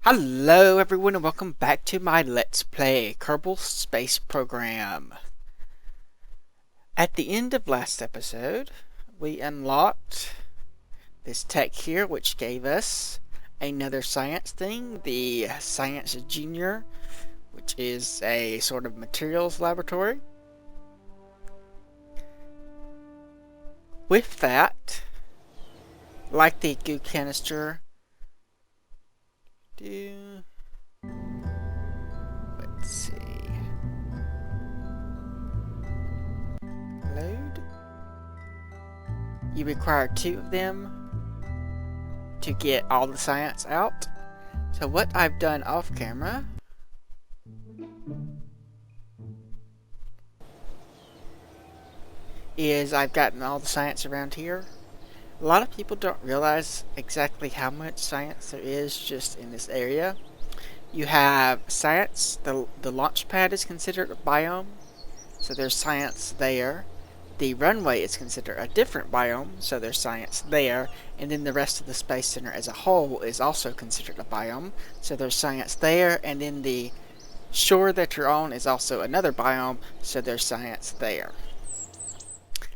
Hello everyone and welcome back to my Let's Play Kerbal Space Program. At the end of last episode, we unlocked this tech here, which gave us another science thing, the Science Junior, which is a sort of materials laboratory. With that, like the goo canister, let's see. Load. You require 2 of them to get all the science out. So what I've done off camera is I've gotten all the science around here. A lot of people don't realize exactly how much science there is just in this area. You have science, the launch pad is considered a biome, so there's science there. The runway is considered a different biome, so there's science there. And then the rest of the Space Center as a whole is also considered a biome, so there's science there. And then the shore that you're on is also another biome, so there's science there.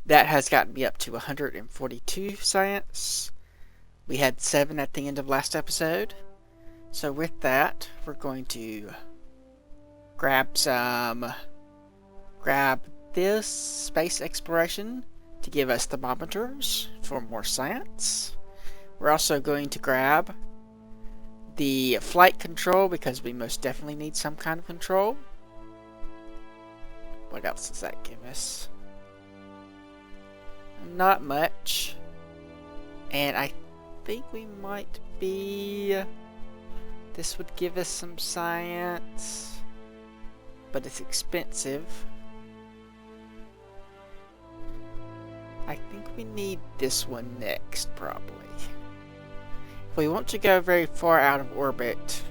That has gotten me up to 142 science. We had 7 at the end of last episode. So with that, we're going to grab this space exploration to give us thermometers for more science. We're also going to grab the flight control because we most definitely need some kind of control. What else does that give us? Not much. And I think we might be... This would give us some science, but it's expensive. I think we need this one next, probably. If we want to go very far out of orbit,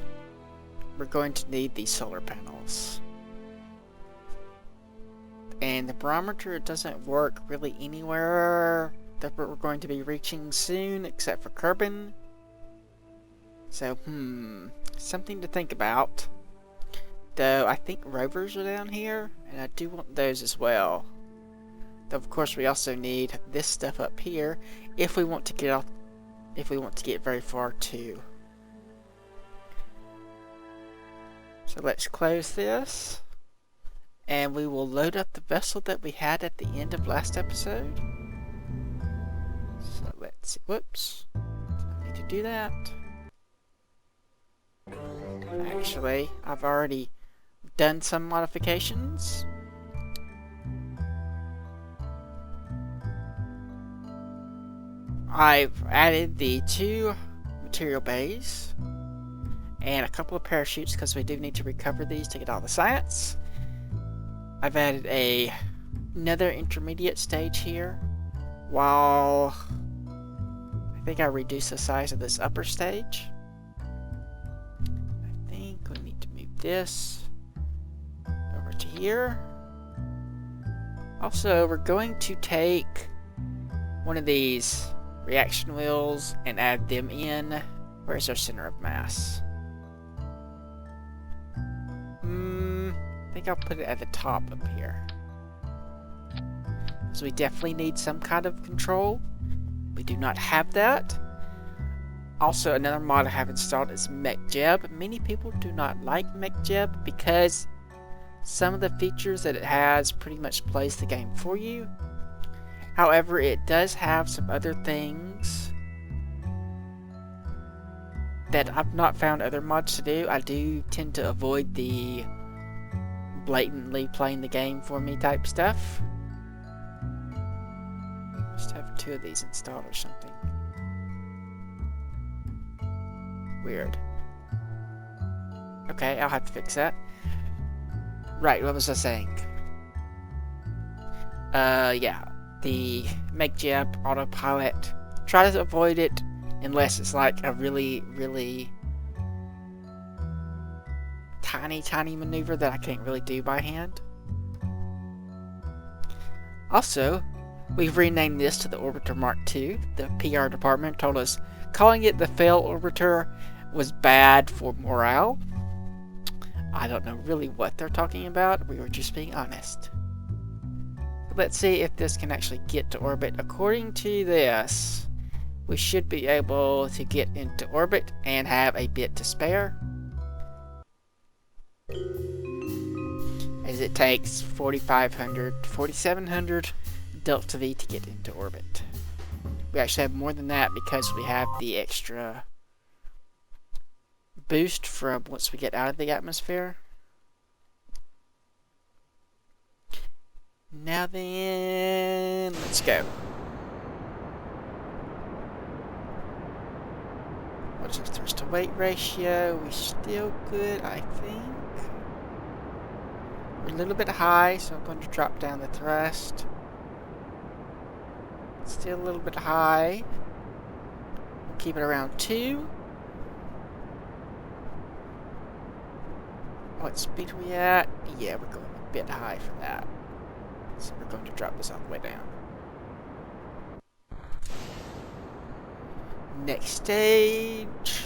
we're going to need these solar panels. And the barometer doesn't work really anywhere that we're going to be reaching soon, except for Kerbin. So, something to think about. Though, I think rovers are down here, and I do want those as well. Though, of course, we also need this stuff up here if we want to get off, if we want to get very far too. So let's close this. And we will load up the vessel that we had at the end of last episode. So let's see. Whoops. I need to do that. Actually, I've already done some modifications. I've added the 2 material bays and a couple of parachutes because we do need to recover these to get all the science. I've added another intermediate stage here, while I think I reduced the size of this upper stage. I think we need to move this over to here. Also, we're going to take one of these reaction wheels and add them in. Where's our center of mass? I think I'll put it at the top up here. So we definitely need some kind of control. We do not have that. Also, another mod I have installed is MechJeb. Many people do not like MechJeb because some of the features that it has pretty much plays the game for you. However, it does have some other things that I've not found other mods to do. I do tend to avoid the blatantly playing the game for me type stuff. Just have 2 of these installed or something. Weird. Okay, I'll have to fix that. Right, what was I saying? Yeah. The MechJeb autopilot. Try to avoid it unless it's like a really, really tiny maneuver that I can't really do by hand. Also, we've renamed this to the Orbiter Mark II. The PR department told us calling it the Fail Orbiter was bad for morale. I don't know really what they're talking about. We were just being honest. Let's see if this can actually get to orbit. According to this, we should be able to get into orbit and have a bit to spare, as it takes 4,500 to 4,700 delta V to get into orbit. We actually have more than that because we have the extra boost from once we get out of the atmosphere. Now then, let's go. What is our thrust to weight ratio? We're still good, I think. We're a little bit high, so I'm going to drop down the thrust. Still a little bit high. We'll keep it around 2. What speed are we at? Yeah, we're going a bit high for that. So we're going to drop this all the way down. Next stage.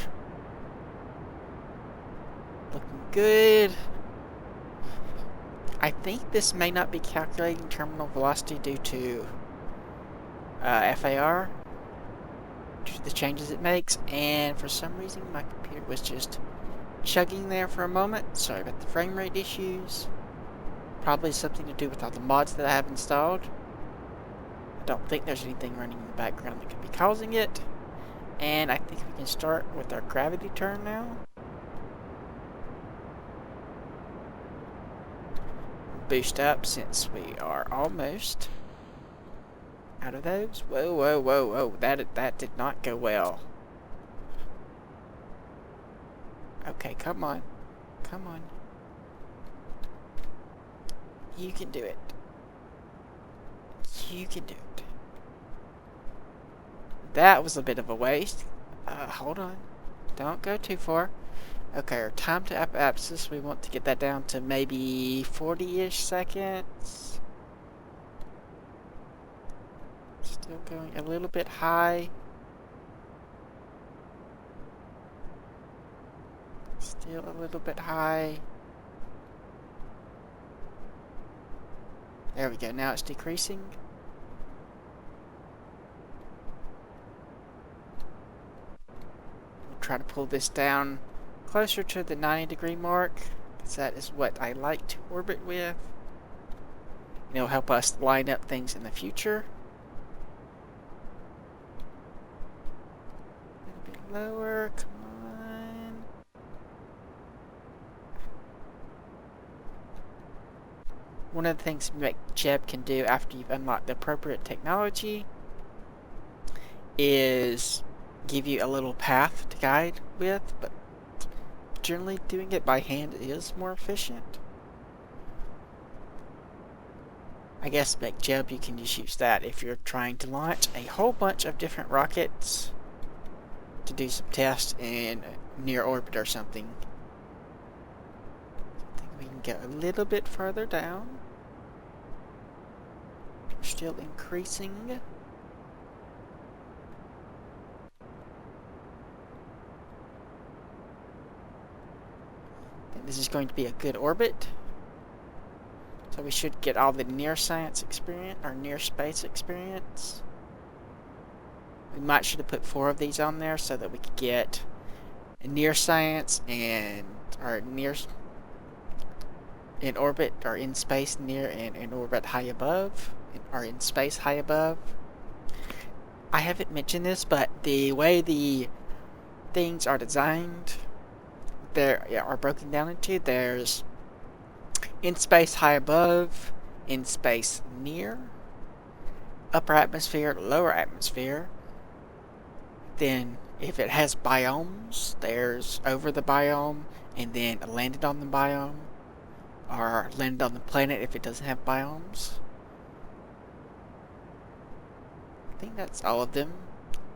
Looking good. I think this may not be calculating terminal velocity due to FAR, due to the changes it makes, and for some reason my computer was just chugging there for a moment. Sorry about the frame rate issues. Probably something to do with all the mods that I have installed. I don't think there's anything running in the background that could be causing it. And I think we can start with our gravity turn now. Boost up since we are almost out of those. Whoa, whoa, whoa, whoa. That did not go well. Okay, come on. Come on. You can do it. You can do it. That was a bit of a waste. Hold on. Don't go too far. Okay, our time to apoapsis, we want to get that down to maybe 40-ish seconds. Still going a little bit high. Still a little bit high. There we go, now it's decreasing. We'll try to pull this down closer to the 90-degree mark, because that is what I like to orbit with. And it'll help us line up things in the future. A little bit lower, come on. One of the things Jeb can do after you've unlocked the appropriate technology is give you a little path to guide with, but generally doing it by hand is more efficient. I guess Jeb, you can just use that if you're trying to launch a whole bunch of different rockets to do some tests in near orbit or something. I think we can get a little bit further down. We're still increasing. I think this is going to be a good orbit. So we should get all the near science experience, or near space experience. We might should have put 4 of these on there so that we could get a near science and or near in orbit or in space near and in orbit high above, or in space high above. I haven't mentioned this, but the way the things are designed, they are broken down into, there's in space high above, in space near, upper atmosphere, lower atmosphere. Then if it has biomes, there's over the biome, and then landed on the biome, or landed on the planet if it doesn't have biomes. I think that's all of them.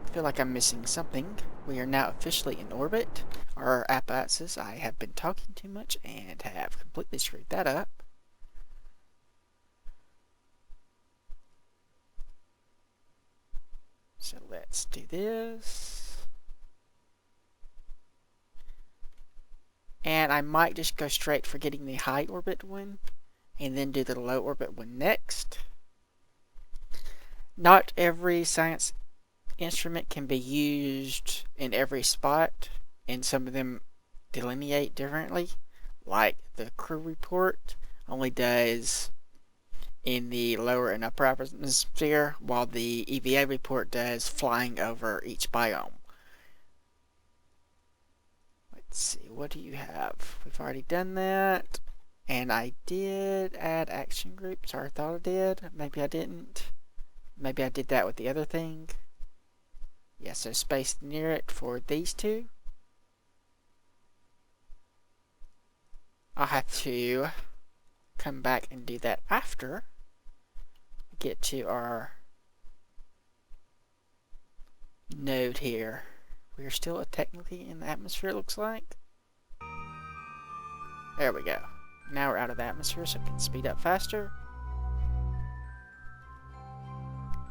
I feel like I'm missing something. We are now officially in orbit. Our apoapsis, I have been talking too much and have completely screwed that up. So let's do this. And I might just go straight for getting the high orbit one, and then do the low orbit one next. Not every science instrument can be used in every spot, and some of them delineate differently. Like the crew report only does in the lower and upper atmosphere, while the EVA report does flying over each biome. Let's see, what do you have? We've already done that. And I did add action groups, or I thought I did. Maybe I didn't. Maybe I did that with the other thing. Yeah, so space near it for these two. I'll have to come back and do that after we get to our node here. We are still technically in the atmosphere, it looks like. There we go. Now we're out of the atmosphere, so we can speed up faster.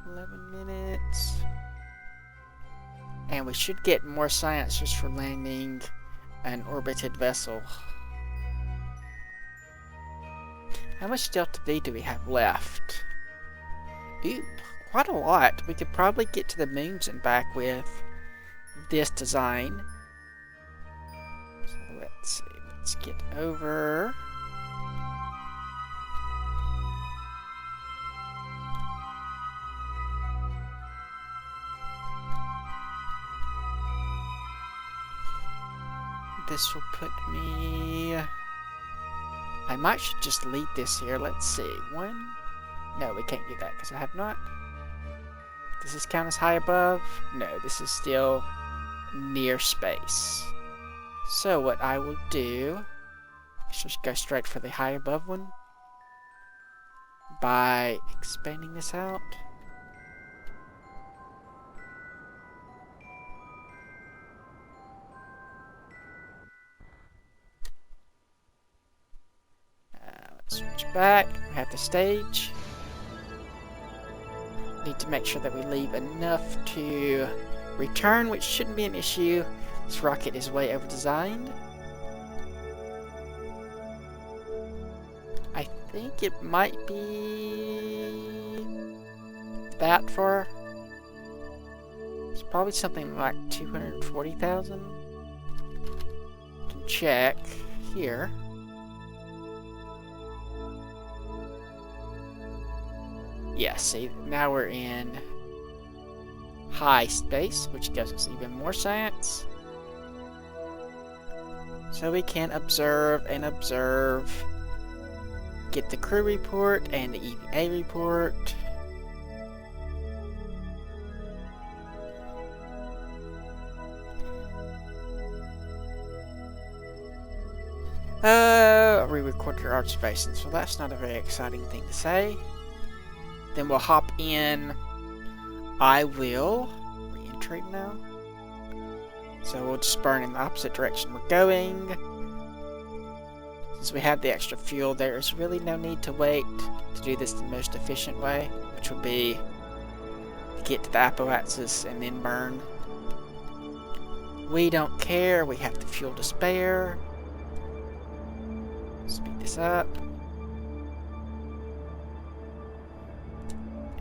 11 minutes. And we should get more science just for landing an orbited vessel. How much Delta V do we have left? Ooh, quite a lot. We could probably get to the moons and back with this design. So let's see. Let's get over. This will put me... I might should just lead this here. Let's see. One. No, we can't do that because I have not. Does this count as high above? No, this is still near space. So what I will do is just go straight for the high above one by expanding this out. Let's switch back. We have the stage. Need to make sure that we leave enough to return, which shouldn't be an issue. This rocket is way over designed. I think it might be that far. It's probably something like 240,000. Can check here. Yeah, see, now we're in high space, which gives us even more science. So we can observe and observe. Get the crew report and the EVA report. Re-recorded our observations, so that's not a very exciting thing to say. Then we'll hop in. I will re-enter it now. So we'll just burn in the opposite direction we're going. Since we have the extra fuel, there is really no need to wait to do this the most efficient way, which would be to get to the apoapsis and then burn. We don't care, we have the fuel to spare. Speed this up.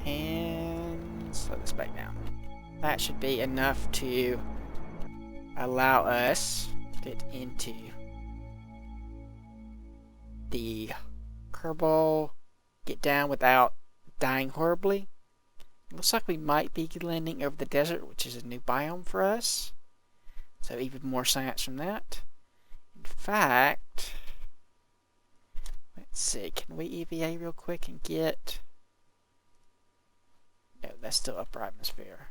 And slow this back down. That should be enough to allow us to get into the Kerbal, get down without dying horribly. It looks like we might be landing over the desert, which is a new biome for us. So even more science from that. In fact, let's see, can we EVA real quick and get... No, that's still upper atmosphere.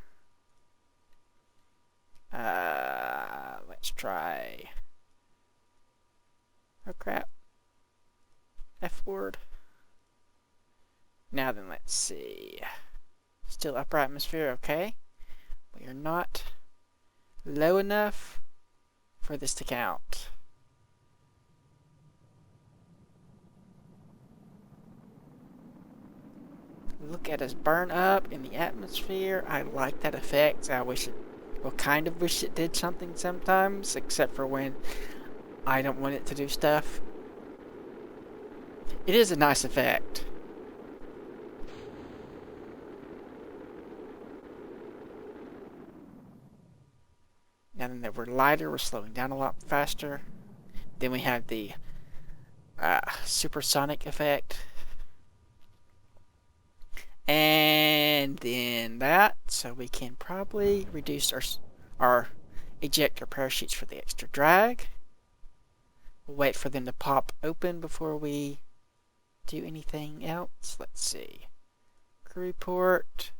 Let's try... Oh crap. F word. Now then, let's see. Still upper atmosphere, okay. We are not low enough for this to count. Look at us burn up in the atmosphere. I like that effect. I wish it, well, kind of wish it did something sometimes, except for when I don't want it to do stuff. It is a nice effect. Now that we're lighter, we're slowing down a lot faster. Then we have the supersonic effect. And then that, so we can probably reduce our ejector parachutes for the extra drag. We'll wait for them to pop open before we do anything else. Let's see. Crew report.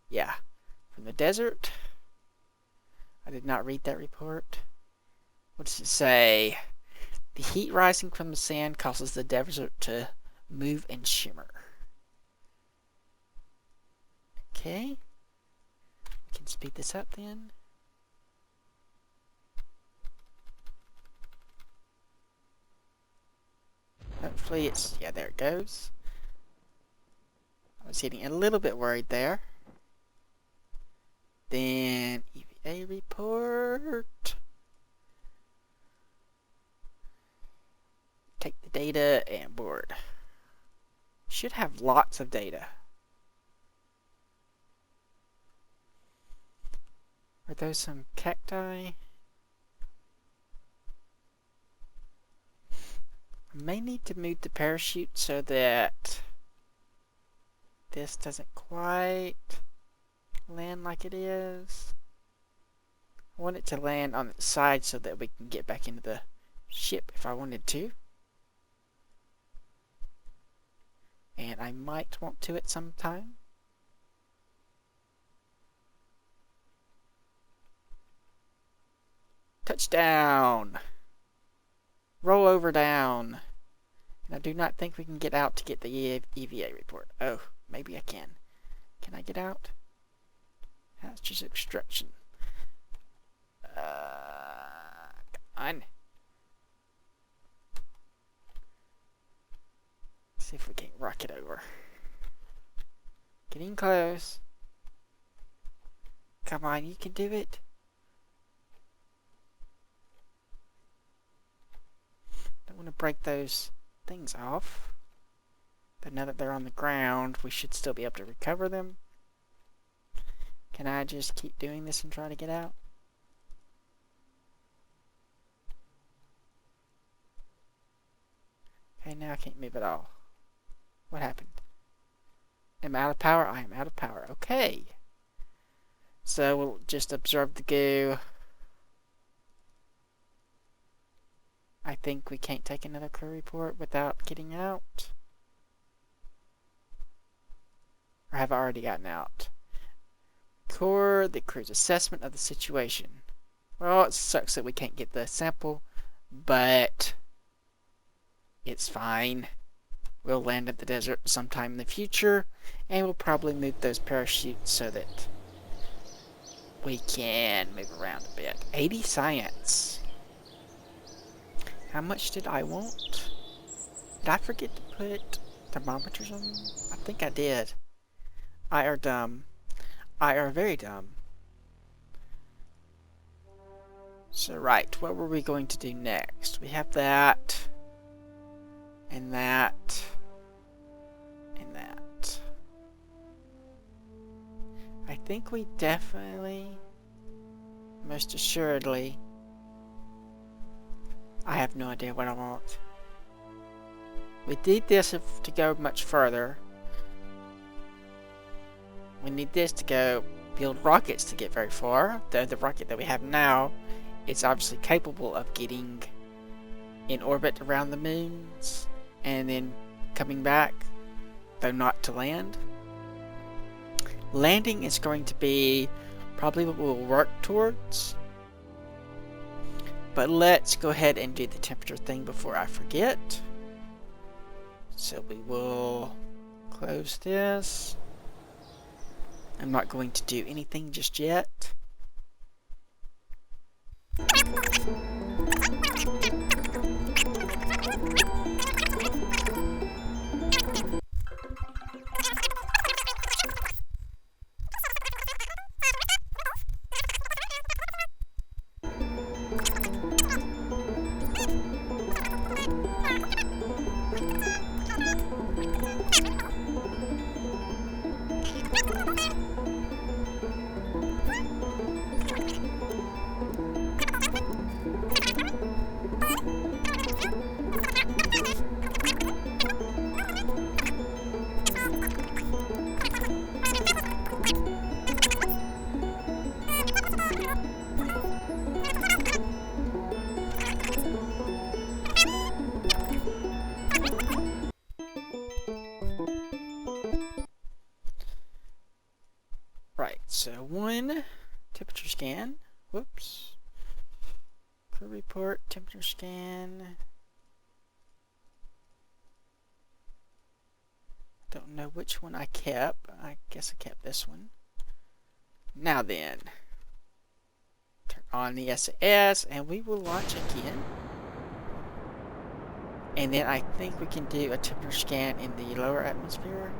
Yeah, from the desert. I did not read that report. What does it say? The heat rising from the sand causes the desert to move and shimmer. Okay. We can speed this up then. Hopefully it's, yeah, there it goes. I was getting a little bit worried there. Then EVA report. Take the data and board. Should have lots of data. Are those some cacti? I may need to move the parachute so that this doesn't quite land like it is. I want it to land on the side so that we can get back into the ship if I wanted to. And I might want to at some time. Touchdown! Roll over down. And I do not think we can get out to get the EVA report. Oh, maybe I can. Can I get out? That's just obstruction. Come on. See if we can rock it over. Getting close. Come on, you can do it. Don't want to break those things off. But now that they're on the ground, we should still be able to recover them. Can I just keep doing this and try to get out? Okay, now I can't move at all. What happened? Am I out of power? I am out of power. Okay. So we'll just observe the goo. I think we can't take another crew report without getting out. Or have I already gotten out? Record the crew's assessment of the situation. Well, it sucks that we can't get the sample, but it's fine. We'll land at the desert sometime in the future, and we'll probably move those parachutes so that we can move around a bit. 80 science. How much did I want? Did I forget to put thermometers on them? I think I did. I are dumb. I are very dumb. So right, what were we going to do next? We have that, and that, and that. I think we definitely, most assuredly, I have no idea what I want. We need this to go much further. We need this to go build rockets to get very far. The rocket that we have now is obviously capable of getting in orbit around the moons and then coming back, though not to land. Landing is going to be probably what we'll work towards. But let's go ahead and do the temperature thing before I forget. So we will close this. I'm not going to do anything just yet. Alright, so one temperature scan. Whoops. Crew report, temperature scan. Don't know which one I kept. I guess I kept this one. Now then, turn on the SAS and we will launch again. And then I think we can do a temperature scan in the lower atmosphere.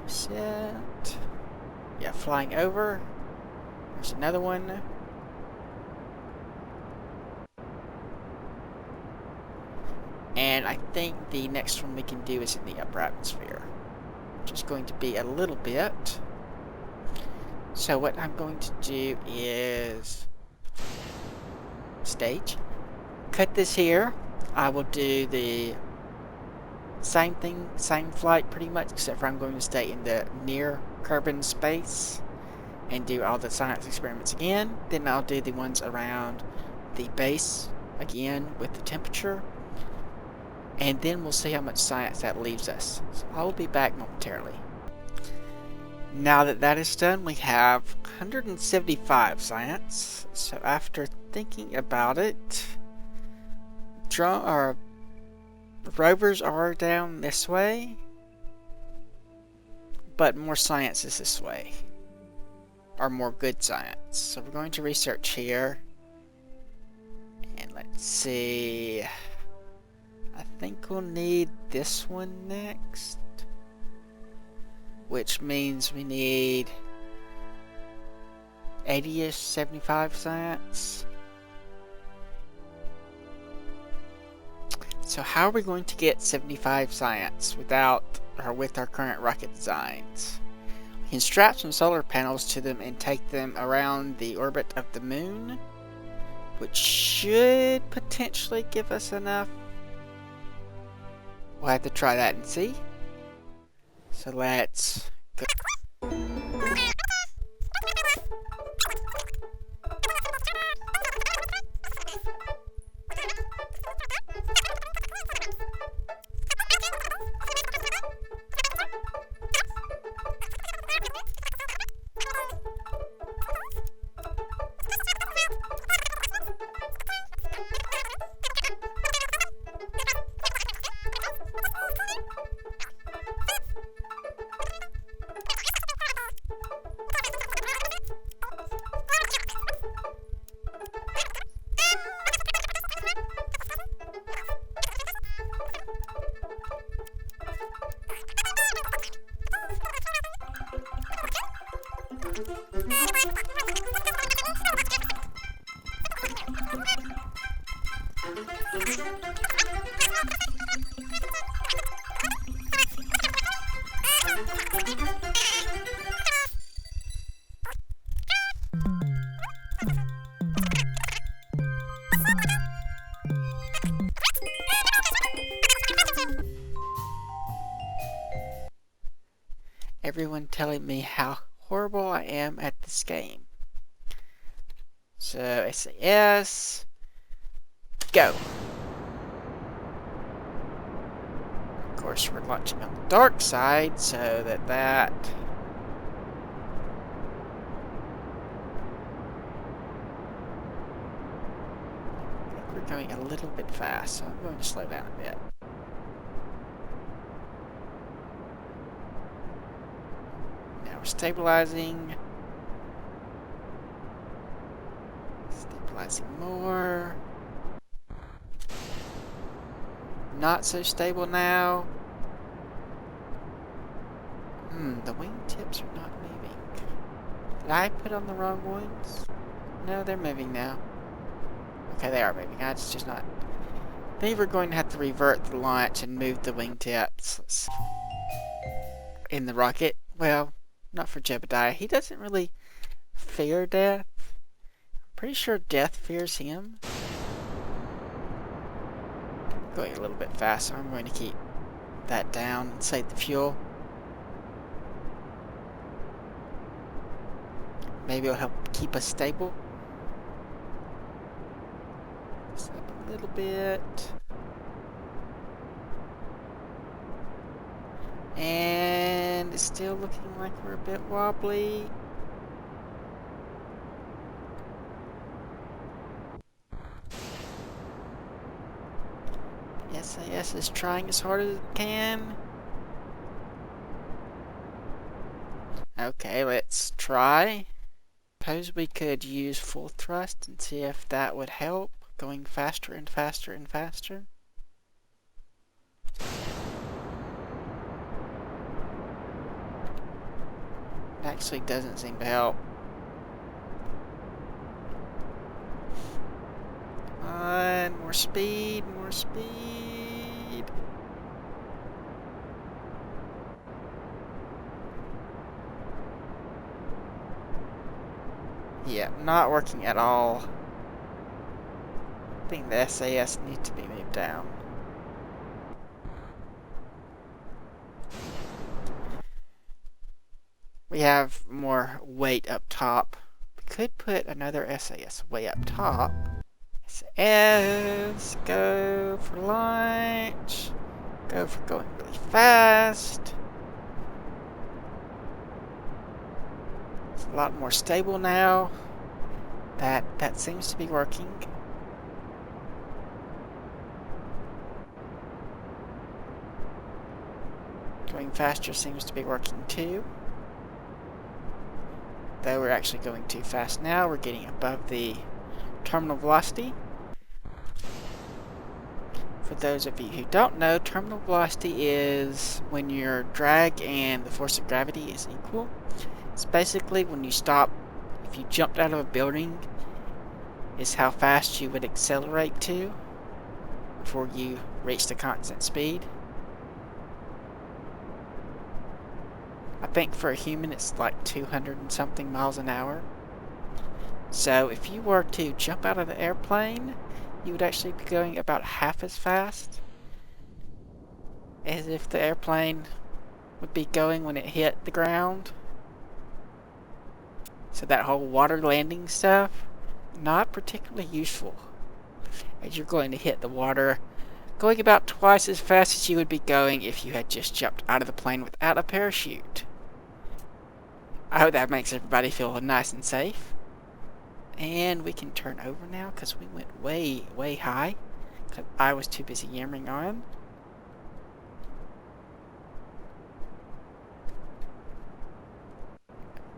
Set. Yeah, flying over. There's another one. And I think the next one we can do is in the upper atmosphere, which is going to be a little bit. So what I'm going to do is stage. Cut this here. I will do the same thing, same flight pretty much, except for I'm going to stay in the near Kerbal space and do all the science experiments again. Then I'll do the ones around the base again with the temperature. And then we'll see how much science that leaves us. So I will be back momentarily. Now that that is done, we have 175 science. So after thinking about it, rovers are down this way, but more science is this way, or more good science. So we're going to research here, and let's see. I think we'll need this one next, which means we need 80-ish, 75 science. So how are we going to get 75 science without or with our current rocket designs? We can strap some solar panels to them and take them around the orbit of the moon, which should potentially give us enough. We'll have to try that and see. So let's go. Everyone telling me how horrible I am at this game. So SAS, go. Of course, we're launching on the dark side so that we're going a little bit fast, so I'm going to slow down a bit. We're stabilizing. Stabilizing more. Not so stable now. The wingtips are not moving. Did I put on the wrong ones? No, they're moving now. Okay, they are moving. It's just not. I think we're going to have to revert the launch and move the wingtips in the rocket. Well, not for Jebediah. He doesn't really fear death. I'm pretty sure death fears him. Going a little bit fast, so I'm going to keep that down and save the fuel. Maybe it'll help keep us stable. Just up a little bit. And And it's still looking like we're a bit wobbly. SAS is trying as hard as it can. Okay, let's try. Suppose we could use full thrust and see if that would help, going faster and faster and faster. It actually doesn't seem to help. Come on, more speed, more speed. Yeah, not working at all. I think the SAS needs to be moved down. We have more weight up top. We could put another SAS way up top. SAS, go for launch. Go for going really fast. It's a lot more stable now. That seems to be working. Going faster seems to be working too. Though we're actually going too fast now, we're getting above the terminal velocity. For those of you who don't know, terminal velocity is when your drag and the force of gravity is equal. It's basically when you stop, if you jumped out of a building, is how fast you would accelerate to before you reach the constant speed. I think for a human it's like 200 and something miles an hour. So if you were to jump out of the airplane, you would actually be going about half as fast as if the airplane would be going when it hit the ground. So that whole water landing stuff, not particularly useful, as you're going to hit the water going about twice as fast as you would be going if you had just jumped out of the plane without a parachute. I hope that makes everybody feel nice and safe. And we can turn over now because we went way, way high because I was too busy yammering on.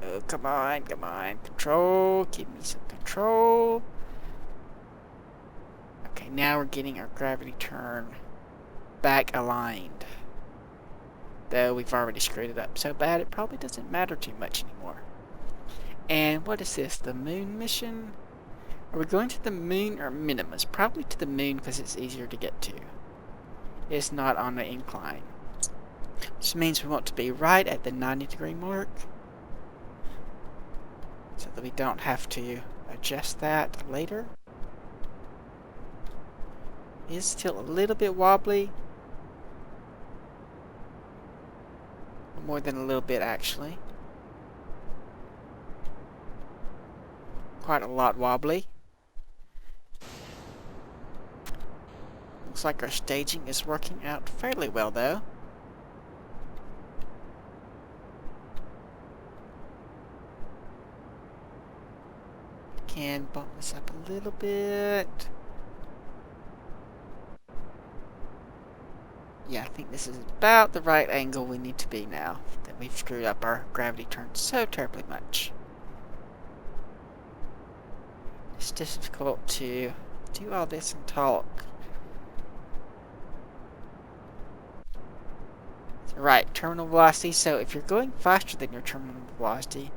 Oh, come on, come on. Control. Give me some control. Okay, now we're getting our gravity turn back aligned. Though we've already screwed it up so bad, it probably doesn't matter too much anymore. And what is this? The moon mission? Are we going to the moon or Minimus? Probably to the moon because it's easier to get to. It's not on the incline. Which means we want to be right at the 90-degree mark. So that we don't have to adjust that later. It is still a little bit wobbly. More than a little bit, actually. Quite a lot wobbly. Looks like our staging is working out fairly well, though. Can bump this up a little bit. Yeah, I think this is about the right angle we need to be now that we've screwed up our gravity turn so terribly much. It's difficult to do all this and talk. Right, terminal velocity. So if you're going faster than your terminal velocity,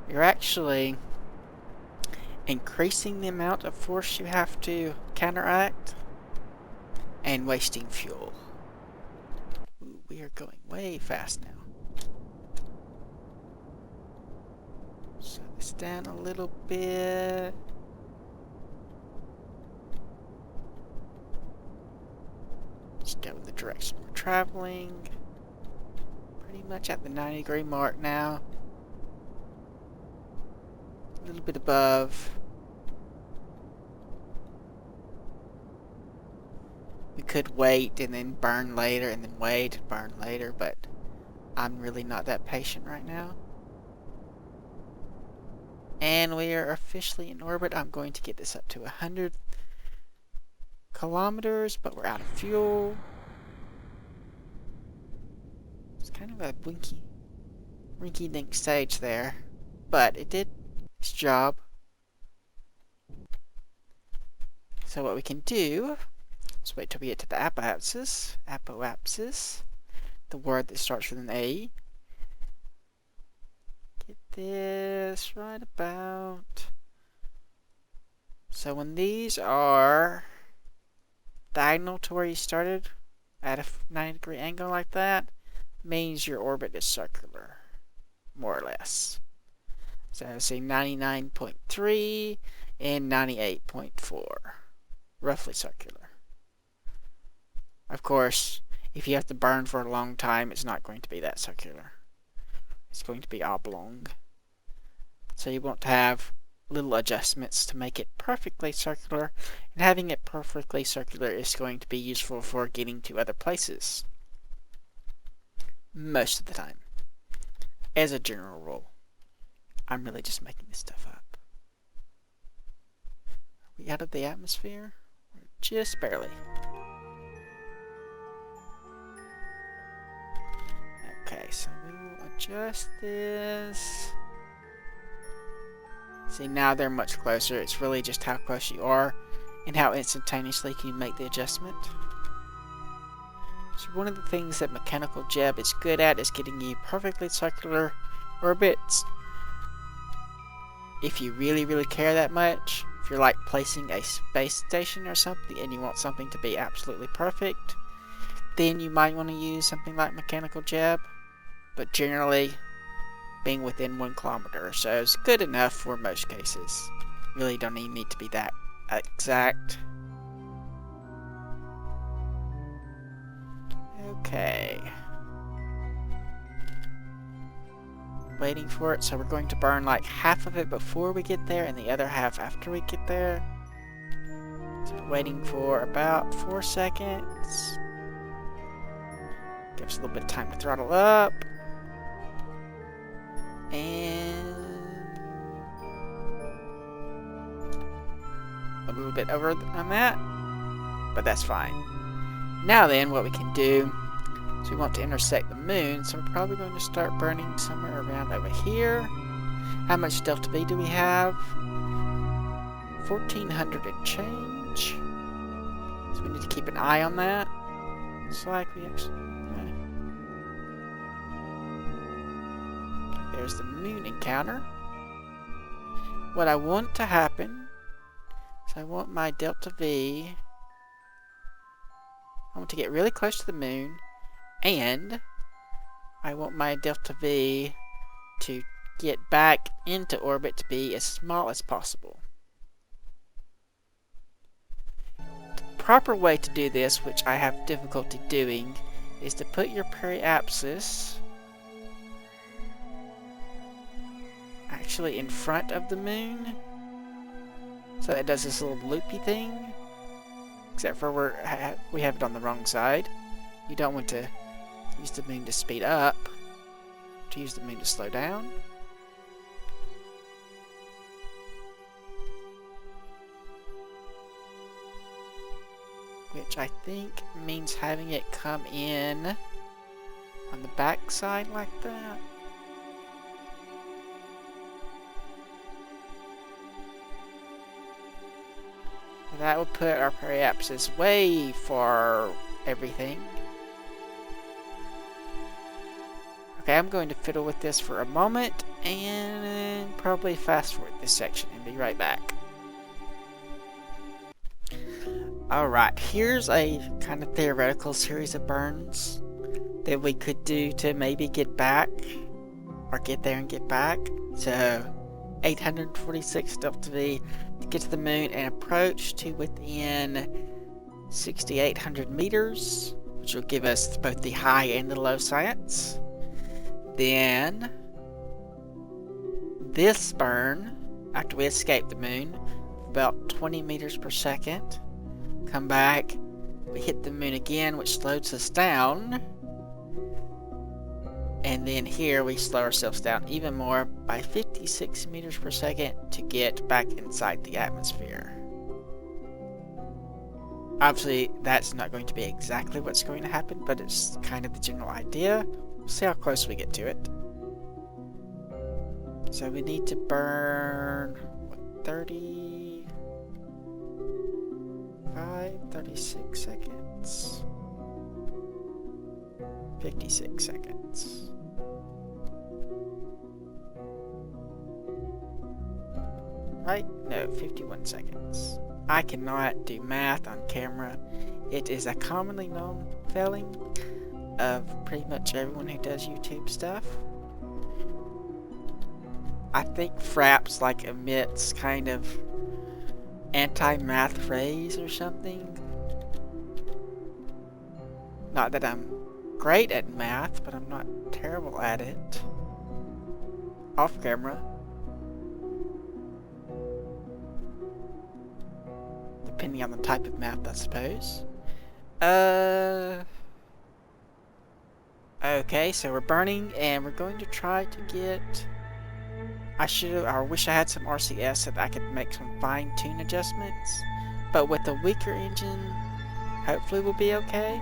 you're actually increasing the amount of force you have to counteract and wasting fuel. Ooh, we are going way fast now. Slow this down a little bit. Just go in the direction we're traveling. Pretty much at the 90-degree mark now. A little bit above. We could wait and then burn later, and then wait and burn later, but I'm really not that patient right now. And we are officially in orbit. I'm going to get this up to 100 kilometers, but we're out of fuel. It's kind of a rinky-dink stage there, but it did its job. So what we can do is wait till we get to the apoapsis, the word that starts with an A. Get this right about. So when these are diagonal to where you started at a 90-degree angle like that, means your orbit is circular, more or less. So say 99.3 and 98.4, roughly circular. Of course, if you have to burn for a long time, it's not going to be that circular. It's going to be oblong. So you want to have little adjustments to make it perfectly circular, and having it perfectly circular is going to be useful for getting to other places. Most of the time. As a general rule. I'm really just making this stuff up. Are we out of the atmosphere? Just barely. Okay, so we will adjust this. See, now they're much closer. It's really just how close you are and how instantaneously can you make the adjustment. So one of the things that mechanical jeb is good at is getting you perfectly circular orbits. If you really, really care that much, if you're like placing a space station or something and you want something to be absolutely perfect, then you might want to use something like mechanical jeb. But generally, being within 1 kilometer or so is good enough for most cases. Really don't even need to be that exact. Okay. Waiting for it, so we're going to burn like half of it before we get there and the other half after we get there. So we're waiting for about 4 seconds. Gives us a little bit of time to throttle up. And a little bit over on that, but that's fine. Now then, what we can do is we want to intersect the moon, so we're probably going to start burning somewhere around over here. How much delta V do we have? 1400 and change. So we need to keep an eye on that. It's like we actually... There's the moon encounter. What I want to happen is I want my delta V. I want to get really close to the moon, and I want my delta V to get back into orbit to be as small as possible. The proper way to do this, which I have difficulty doing, is to put your periapsis actually in front of the moon, so that it does this little loopy thing, except for we have it on the wrong side. You don't want to use the moon to speed up, to use the moon to slow down. Which I think means having it come in on the back side like that. That will put our periapsis way for everything. Okay, I'm going to fiddle with this for a moment and probably fast forward this section and be right back. Alright, here's a kind of theoretical series of burns that we could do to maybe get back, or get there and get back. So, 846 delta V to get to the moon and approach to within 6,800 meters, which will give us both the high and the low science. Then, this burn, after we escape the moon, about 20 meters per second, come back, we hit the moon again, which slows us down, And then here we slow ourselves down even more by 56 meters per second to get back inside the atmosphere. Obviously, that's not going to be exactly what's going to happen, but it's kind of the general idea. We'll see how close we get to it. So we need to burn, what, 36 seconds. 56 seconds. Right? No, 51 seconds. I cannot do math on camera. It is a commonly known failing of pretty much everyone who does YouTube stuff. I think Fraps like emits kind of anti-math rays or something. Not that I'm great at math, but I'm not terrible at it. Off camera. Depending on the type of math, I suppose. Okay, so we're burning, and we're going to try to get... I wish I had some RCS so that I could make some fine-tune adjustments. But with a weaker engine, hopefully we'll be okay.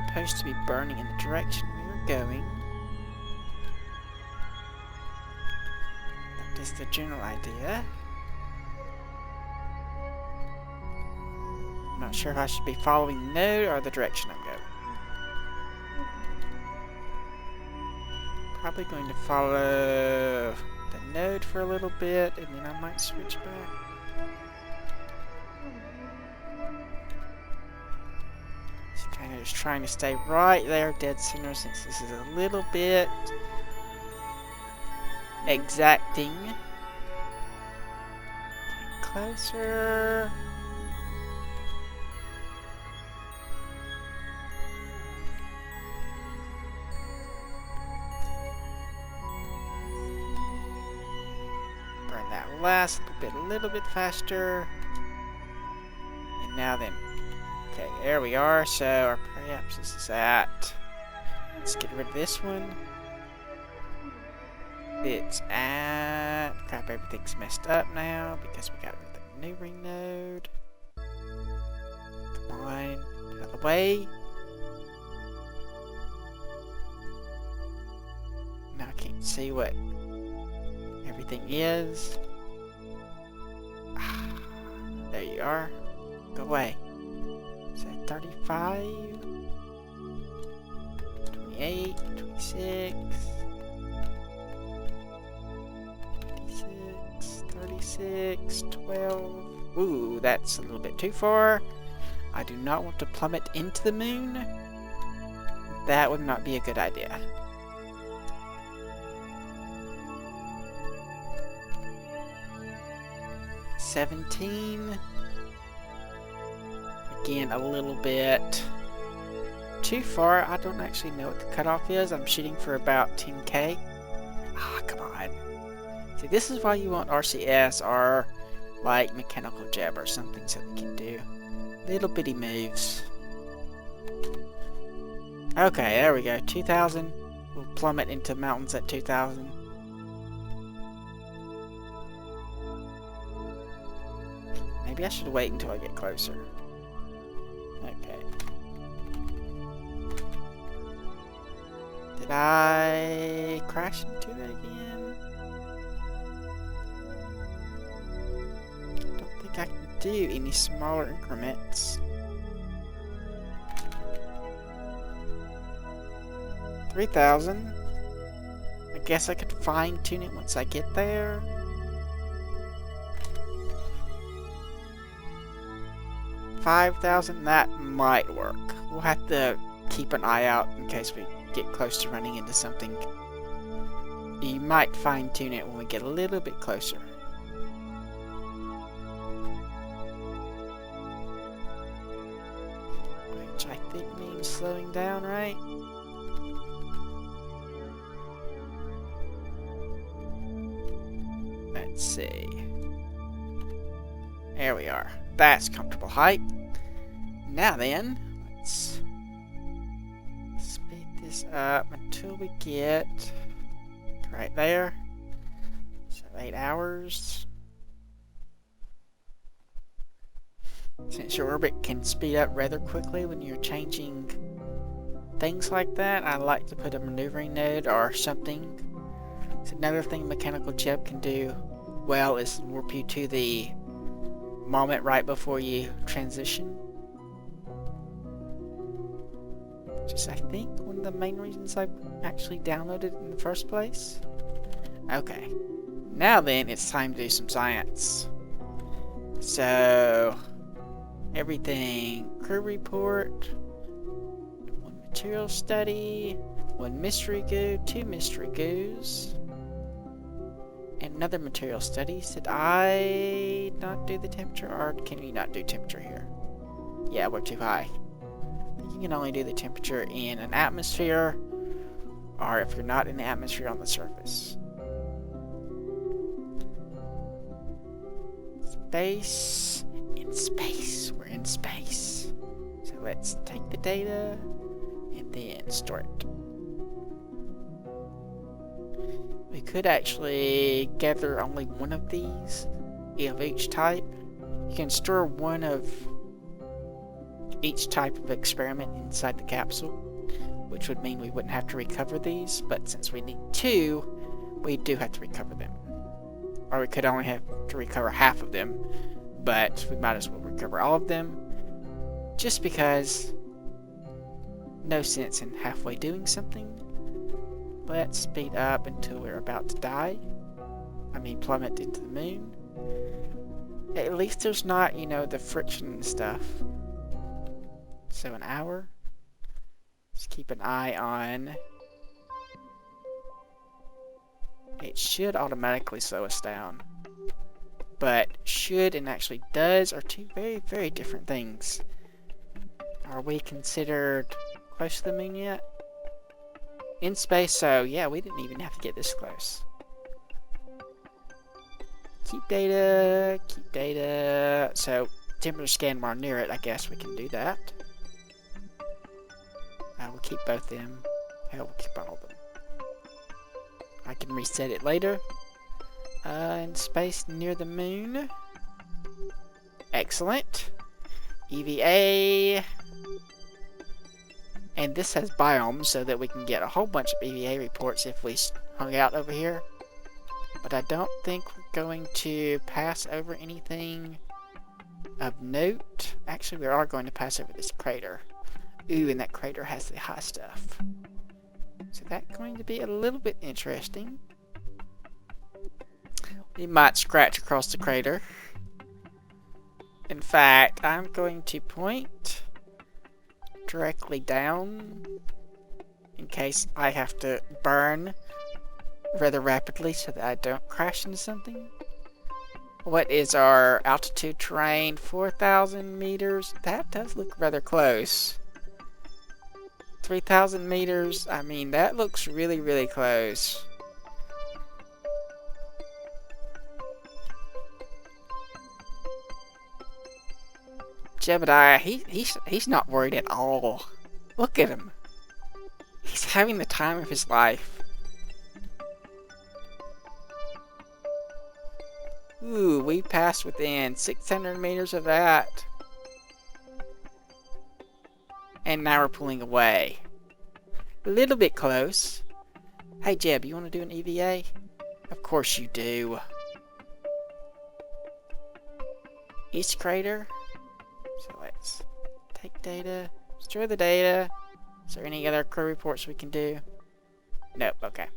Supposed to be burning in the direction we were going. That is the general idea. I'm not sure if I should be following the node or the direction I'm going. Probably going to follow the node for a little bit, and then I might switch back. Just kind of just trying to stay right there, dead center, since this is a little bit exacting. Getting closer. That last little bit faster. And now then. Okay, there we are. So our perhaps this is at. Let's get rid of this one. It's at. Crap, everything's messed up now because we got rid of the new ring node. Come on, out of the way. Now I can't see what everything is. There you are. Go away. Is that 35? 28, 26, 56, 36, 12. Ooh, that's a little bit too far. I do not want to plummet into the moon. That would not be a good idea. $17. Again, a little bit too far. I don't actually know what the cutoff is. I'm shooting for about 10K. Ah, come on. See, this is why you want RCS or like mechanical jab or something so they can do little bitty moves. Okay, there we go. 2,000. We'll plummet into mountains at 2,000. Maybe I should wait until I get closer. Okay. Did I crash into it again? Don't think I can do any smaller increments. 3,000. I guess I could fine tune it once I get there. 5,000, that might work. We'll have to keep an eye out in case we get close to running into something. You might fine tune it when we get a little bit closer. Which I think means slowing down, right? Let's see. There we are. That's comfortable height. Now then, let's spin this up until we get right there. So 8 hours. Since your orbit can speed up rather quickly when you're changing things like that, I like to put a maneuvering node or something. So another thing Mechanical Jeb can do well is warp you to the moment right before you transition. Which is, I think, one of the main reasons I actually downloaded it in the first place. Okay. Now then, it's time to do some science. So, everything. Crew report. 1 material study. 1 mystery goo. 2 mystery goos. And another material study. Did I not do the temperature, or can we not do temperature here? Yeah, we're too high. I think you can only do the temperature in an atmosphere, or if you're not in the atmosphere, on the surface. Space. In space. We're in space. So let's take the data and then store it. We could actually gather only one of these of each type. You can store one of each type of experiment inside the capsule, which would mean we wouldn't have to recover these, but since we need 2, we do have to recover them. Or we could only have to recover half of them, but we might as well recover all of them, just because no sense in halfway doing something. Let's speed up until we're about to die. I mean, plummet into the moon. At least there's not, you know, the friction and stuff. So an hour. Just keep an eye on. It should automatically slow us down. But should and actually does are two very, very different things. Are we considered close to the moon yet? In space, so yeah, we didn't even have to get this close. Keep data, keep data. So, temperature scan while near it, I guess we can do that. We'll keep both of them. Hell, we'll keep all of them. I can reset it later. In space near the moon. Excellent. EVA. And this has biomes so that we can get a whole bunch of EVA reports if we hung out over here. But I don't think we're going to pass over anything of note. Actually, we are going to pass over this crater. Ooh, and that crater has the high stuff. So that's going to be a little bit interesting. We might scratch across the crater. In fact, I'm going to point directly down in case I have to burn rather rapidly so that I don't crash into something. What is our altitude terrain? 4,000 meters. That does look rather close. 3,000 meters. I mean, that looks really, really close. Jebediah, he's not worried at all. Look at him. He's having the time of his life. Ooh, we passed within 600 meters of that. And now we're pulling away. A little bit close. Hey Jeb, you want to do an EVA? Of course you do. East crater. So let's take data, store the data. Is there any other crew reports we can do? Nope, okay.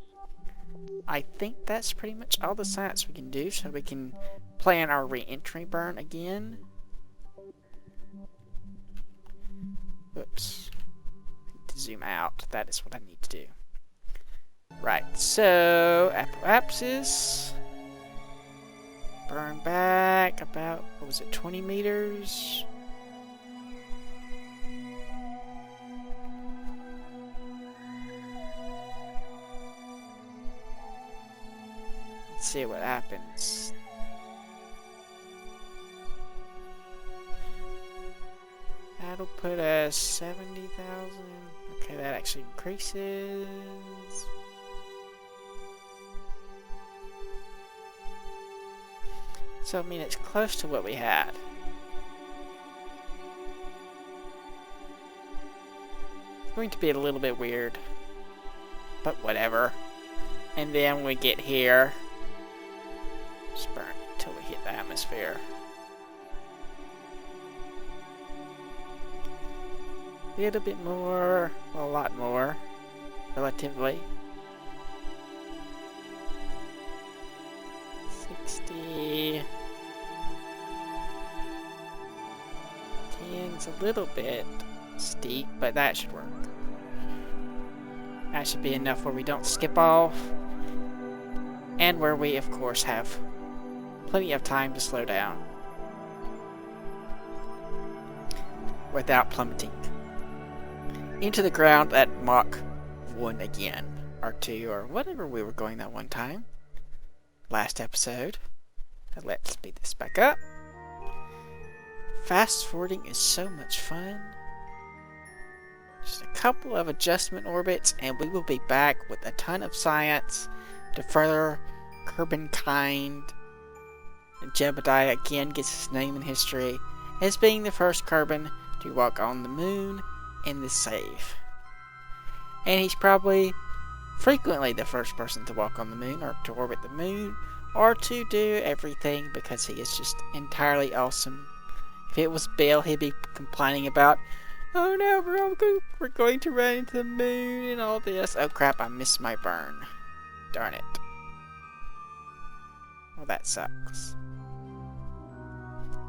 I think that's pretty much all the science we can do, so we can plan our re-entry burn again. Oops. I need to zoom out. That is what I need to do. Right, so apoapsis. Burn back about, what was it, 20 meters? Let's see what happens. that'll put us 70,000. Okay, that actually increases. So, I mean, it's close to what we had. It's going to be a little bit weird, but whatever. And then when we get here, just burn until we hit the atmosphere. A little bit more, well, a lot more, relatively. 60. 10's a little bit steep, but that should work. That should be enough where we don't skip off, and where we, of course, have plenty of time to slow down without plummeting into the ground at Mach 1 again, or 2, or whatever we were going that one time. Last episode. Let's speed this back up. Fast forwarding is so much fun. Just a couple of adjustment orbits, and we will be back with a ton of science to further Kerbal. And Jebediah again gets his name in history as being the first Kerbal to walk on the moon in this save. And he's probably frequently the first person to walk on the moon, or to orbit the moon, or to do everything, because he is just entirely awesome. If it was Bill, he'd be complaining about, oh no, we're going to run into the moon and all this. Oh crap, I missed my burn. Darn it. Well, that sucks.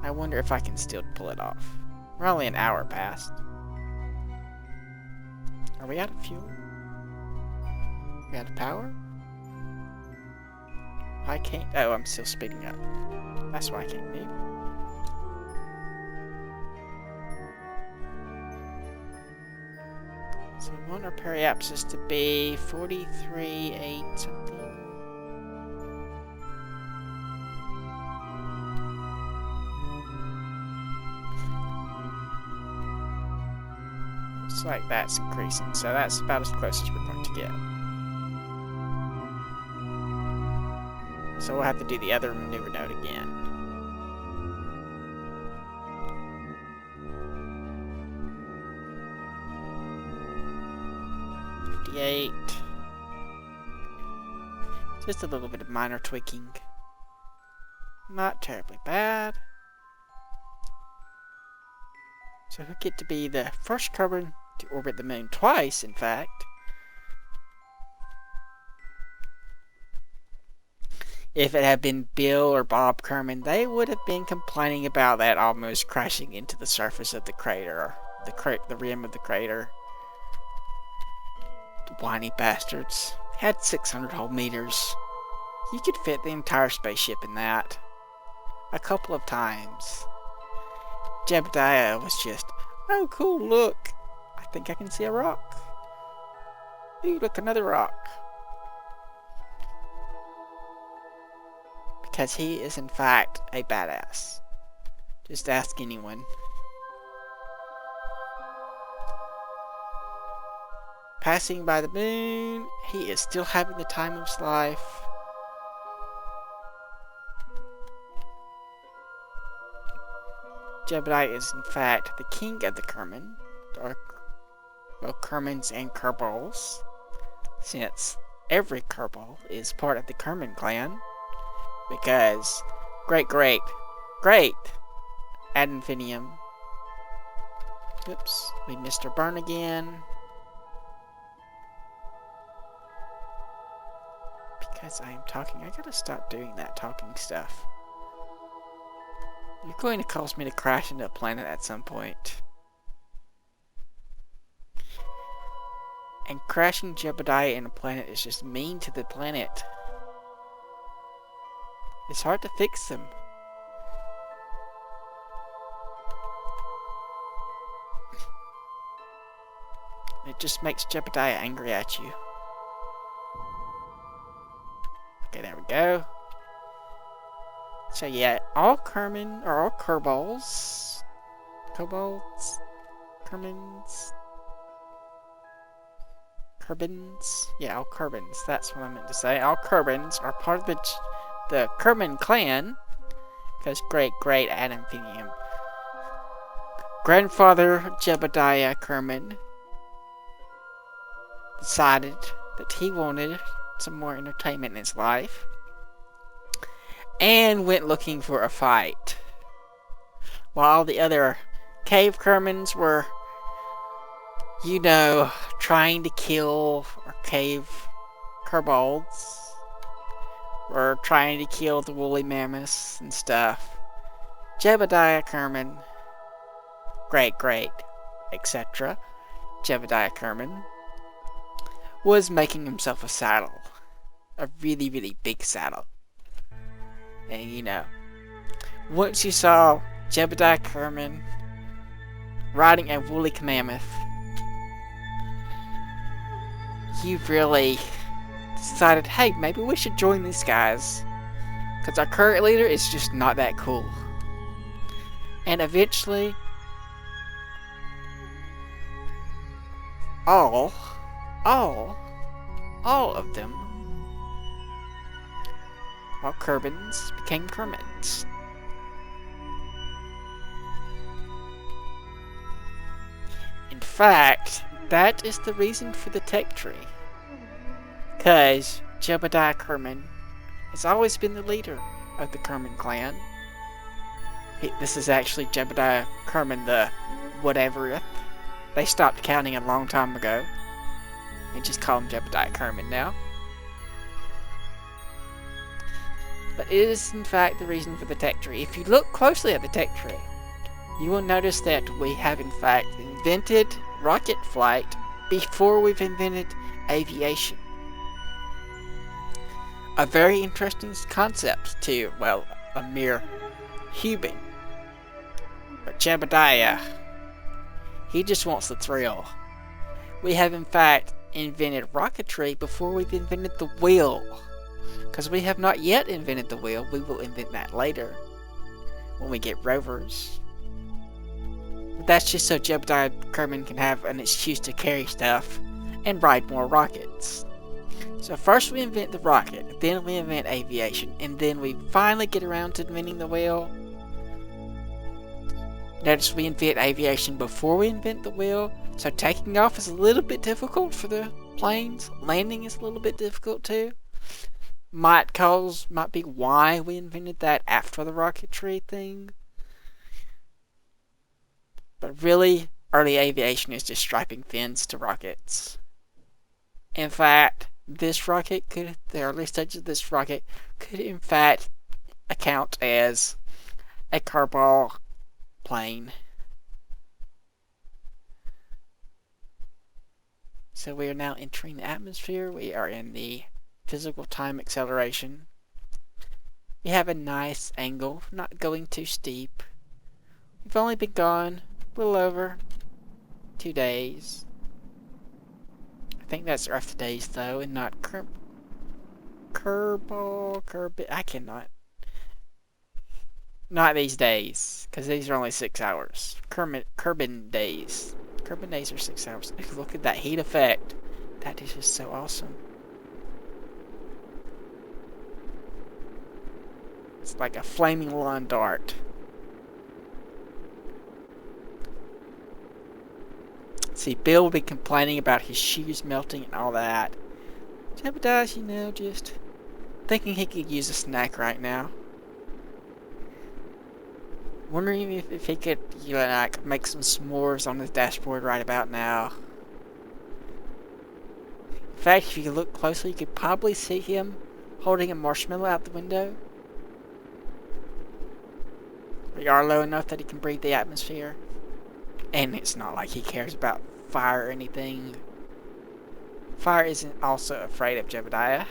I wonder if I can still pull it off. We're only an hour past. Are we out of fuel? We out of power? I can't. Oh, I'm still speeding up. That's why I can't move. So we want our periapsis to be 43.8 something. Looks like that's increasing, so that's about as close as we're going to get. So we'll have to do the other maneuver node again. Just a little bit of minor tweaking. Not terribly bad. So we get to be the first Kerbal to orbit the moon twice, in fact. If it had been Bill or Bob Kerman, they would have been complaining about that almost crashing into the surface of the crater, or the rim of the crater. The whiny bastards. Had 600 whole meters. You could fit the entire spaceship in that. A couple of times. Jebediah was just, oh cool, look. I think I can see a rock. Ooh, look, another rock. Because he is in fact a badass. Just ask anyone. Passing by the moon, he is still having the time of his life. Jebediah is in fact the king of the Kerbal, or both Kerbals and Kerbols, since every Kerbal is part of the Kerbal clan. Because great ad infinitum. Oops, we missed our burn again. Because I am talking, I gotta stop doing that talking stuff. You're going to cause me to crash into a planet at some point. And crashing Jebediah in a planet is just mean to the planet. It's hard to fix them. It just makes Jebediah angry at you. Okay, there we go. So yeah, all Kerbal, or all Kerbols, Kerbins? Kerbins? Yeah, all Kerbins. That's what I meant to say. All Kerbins are part of the Kerbin clan. Because great ad infinitum. Grandfather Jebediah Kerman decided that he wanted some more entertainment in his life and went looking for a fight. While the other cave Kermans were, trying to kill or cave Kerbolds, or trying to kill the woolly mammoths and stuff, Jebediah Kerman, great, etc., Jebediah Kerman, was making himself a saddle. A really big saddle. And once you saw Jebediah Kerman riding a woolly mammoth, you really decided, hey, maybe we should join these guys. Because our current leader is just not that cool. And eventually, all of them, all Kerbins became Kermits. In fact, that is the reason for the tech tree. Because Jebediah Kerman has always been the leader of the Kerman clan. This is actually Jebediah Kerman the whatevereth. They stopped counting a long time ago. They just call him Jebediah Kerman now. But it is in fact the reason for the tech tree. If you look closely at the tech tree, you will notice that we have in fact invented rocket flight before we've invented aviation. A very interesting concept to, well, a mere human. But Jebediah, he just wants the thrill. We have in fact invented rocketry before we've invented the wheel. Because we have not yet invented the wheel, we will invent that later. When we get rovers. But that's just so Jebediah Kerman can have an excuse to carry stuff and ride more rockets. So first we invent the rocket, then we invent aviation, and then we finally get around to inventing the wheel. Notice we invent aviation before we invent the wheel, so taking off is a little bit difficult for the planes. Landing is a little bit difficult too. Might be why we invented that after the rocketry thing. But really, early aviation is just striping fins to rockets. In fact, the early stages of this rocket could in fact account as a Kerbal plane. So we are now entering the atmosphere. We are in the physical time acceleration. We have a nice angle, not going too steep. We've only been gone a little over 2 days. I think that's Earth days though, and not I cannot. Not these days, because these are only 6 hours. Kerbin days. Kerbin days are 6 hours. Look at that heat effect. That is just so awesome. It's like a flaming lawn dart. See, Bill will be complaining about his shoes melting and all that. Jebediah's, just thinking he could use a snack right now. Wondering if he could, make some s'mores on his dashboard right about now. In fact, if you look closely, you could probably see him holding a marshmallow out the window. We are low enough that he can breathe the atmosphere. And it's not like he cares about fire or anything. Fire isn't also afraid of Jebediah.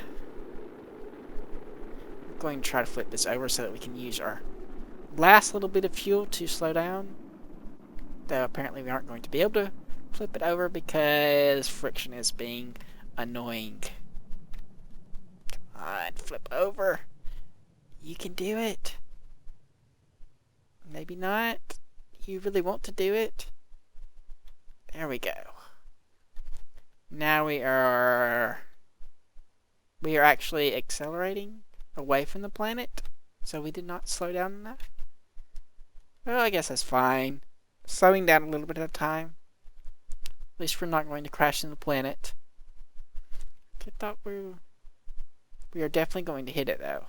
I'm going to try to flip this over so that we can use our last little bit of fuel to slow down. Though apparently we aren't going to be able to flip it over because friction is being annoying. Come on, flip over. You can do it. Maybe not. You really want to do it? There we go. Now we are actually accelerating away from the planet, so we did not slow down enough. Well, I guess that's fine. Slowing down a little bit at a time. At least we're not going to crash into the planet. I thought we are definitely going to hit it, though.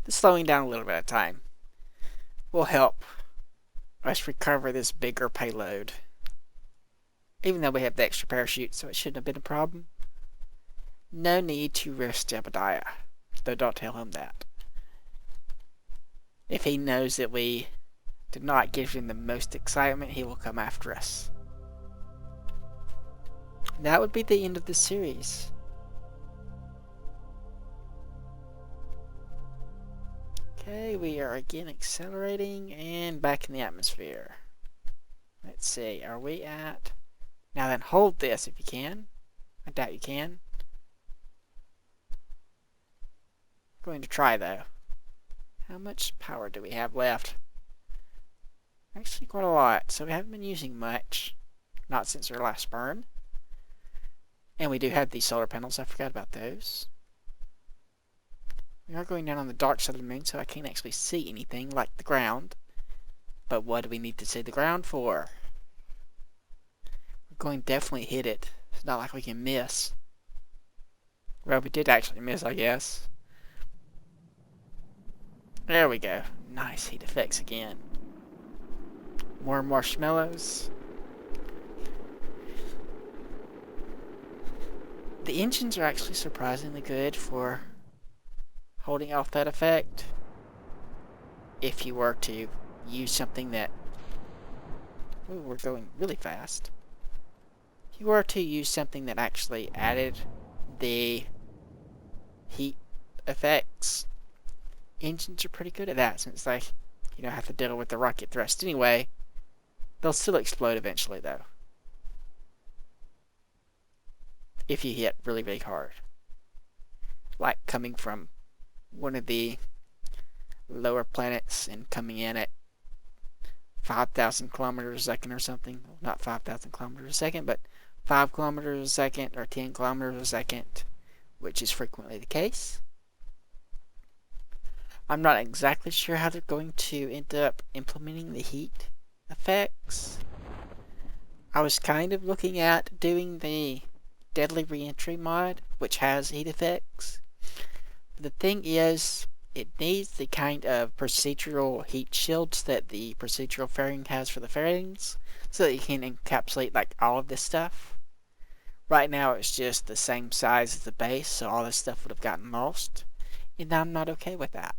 The slowing down a little bit at a time will help us recover this bigger payload. Even though we have the extra parachute, so it shouldn't have been a problem. No need to risk Jebediah, though don't tell him that. If he knows that we did not give him the most excitement, he will come after us. That would be the end of the series. Okay, we are again accelerating and back in the atmosphere. Let's see, are we at... Now then, hold this if you can. I doubt you can. I'm going to try though. How much power do we have left? Actually quite a lot, so we haven't been using much. Not since our last burn. And we do have these solar panels, I forgot about those. We are going down on the dark side of the moon, so I can't actually see anything like the ground. But what do we need to see the ground for? We're going to definitely hit it. It's not like we can miss. Well, we did actually miss, I guess. There we go. Nice heat effects again. More marshmallows. The engines are actually surprisingly good for holding off that effect. If you were to use something that... Ooh, we're going really fast. If you were to use something that actually added the heat effects, engines are pretty good at that, since they, you know, have to deal with the rocket thrust anyway. They'll still explode eventually, though. If you hit really, really hard. Like coming from one of the lower planets and coming in at 5,000 kilometers a second or something. Well, not 5,000 kilometers a second, but 5 kilometers a second or 10 kilometers a second, which is frequently the case. I'm not exactly sure how they're going to end up implementing the heat effects. I was kind of looking at doing the Deadly Reentry mod, which has heat effects. The thing is, it needs the kind of procedural heat shields that the procedural fairing has for the fairings, so that you can encapsulate like all of this stuff. Right now it's just the same size as the base, so all this stuff would have gotten lost. And I'm not okay with that,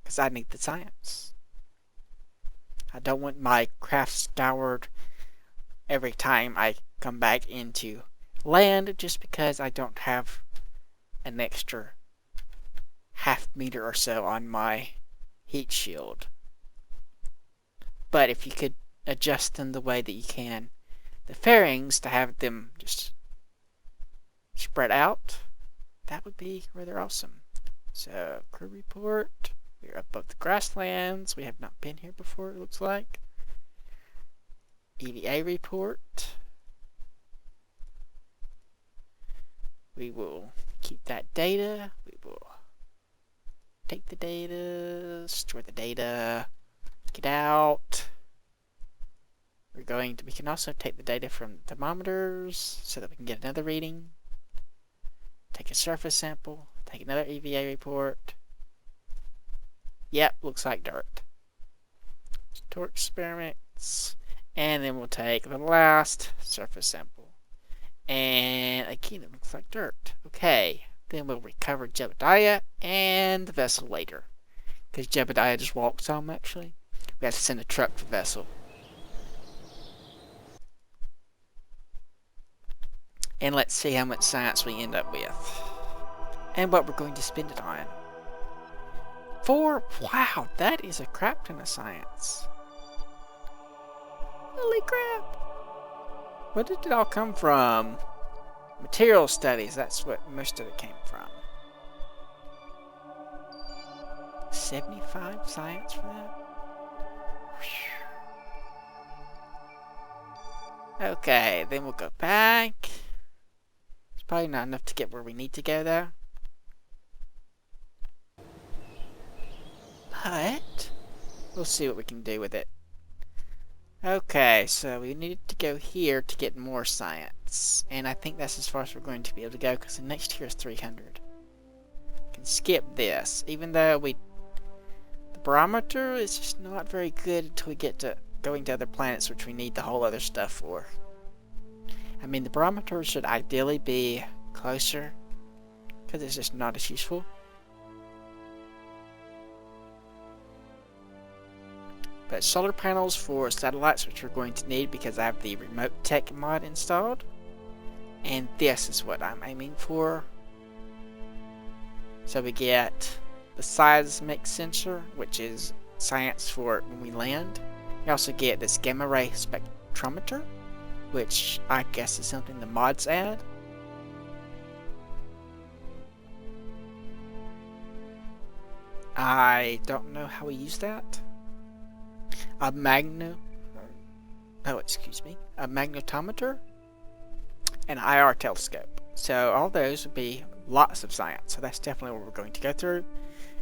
because I need the science. I don't want my craft scoured every time I come back into land just because I don't have an extra half meter or so on my heat shield. But if you could adjust them the way that you can the fairings to have them just spread out, that would be rather awesome. So, crew report. We're above the grasslands. We have not been here before, it looks like. EVA report. We will keep that data. We will take the data, store the data, get out. We can also take the data from the thermometers so that we can get another reading. Take a surface sample, take another EVA report. Yep, looks like dirt. Torque experiments. And then we'll take the last surface sample. And again, it looks like dirt. Okay, then we'll recover Jebediah and the vessel later. Because Jebediah just walks home, actually. We have to send a truck for the vessel. And let's see how much science we end up with. And what we're going to spend it on. Wow, that is a crap ton of science. Holy crap! Where did it all come from? Material studies, that's what most of it came from. 75 science for that? Whew. Okay, then we'll go back. It's probably not enough to get where we need to go though. But we'll see what we can do with it. Okay, so we need to go here to get more science. And I think that's as far as we're going to be able to go because the next tier is 300. We can skip this, even though the barometer is just not very good until we get to going to other planets, which we need the whole other stuff for. I mean, the barometer should ideally be closer because it's just not as useful. But solar panels for satellites, which we're going to need because I have the remote tech mod installed. And this is what I'm aiming for. So we get the seismic sensor, which is science for when we land. We also get this gamma ray spectrometer, which I guess is something the mods add. I don't know how we use that. A magnetometer, and an IR telescope. So all those would be lots of science. So that's definitely what we're going to go through.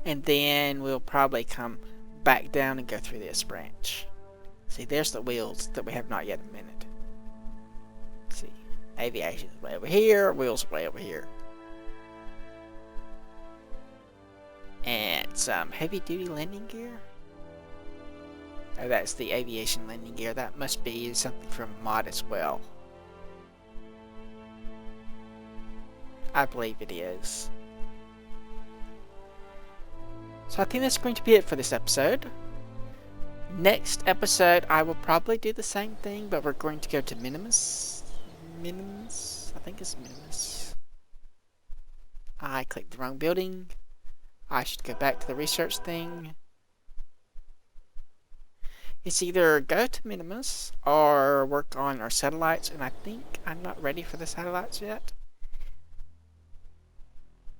And then we'll probably come back down and go through this branch. See, there's the wheels that we have not yet invented. See, aviation is way over here, wheels are way over here. And some heavy duty landing gear. Oh, that's the aviation landing gear. That must be something from a mod as well. I believe it is. So I think that's going to be it for this episode. Next episode, I will probably do the same thing, but we're going to go to Minimus. I think it's Minimus. I clicked the wrong building. I should go back to the research thing. It's either go to Minimus or work on our satellites, and I think I'm not ready for the satellites yet.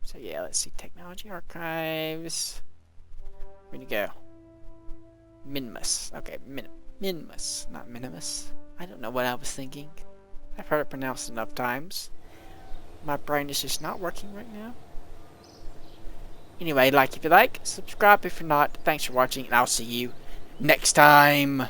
So yeah, let's see, technology archives. Where'd you go? Minimus. Okay, Minimus, not Minimus. I don't know what I was thinking. I've heard it pronounced enough times. My brain is just not working right now. Anyway, like if you like, subscribe if you're not. Thanks for watching, and I'll see you next time.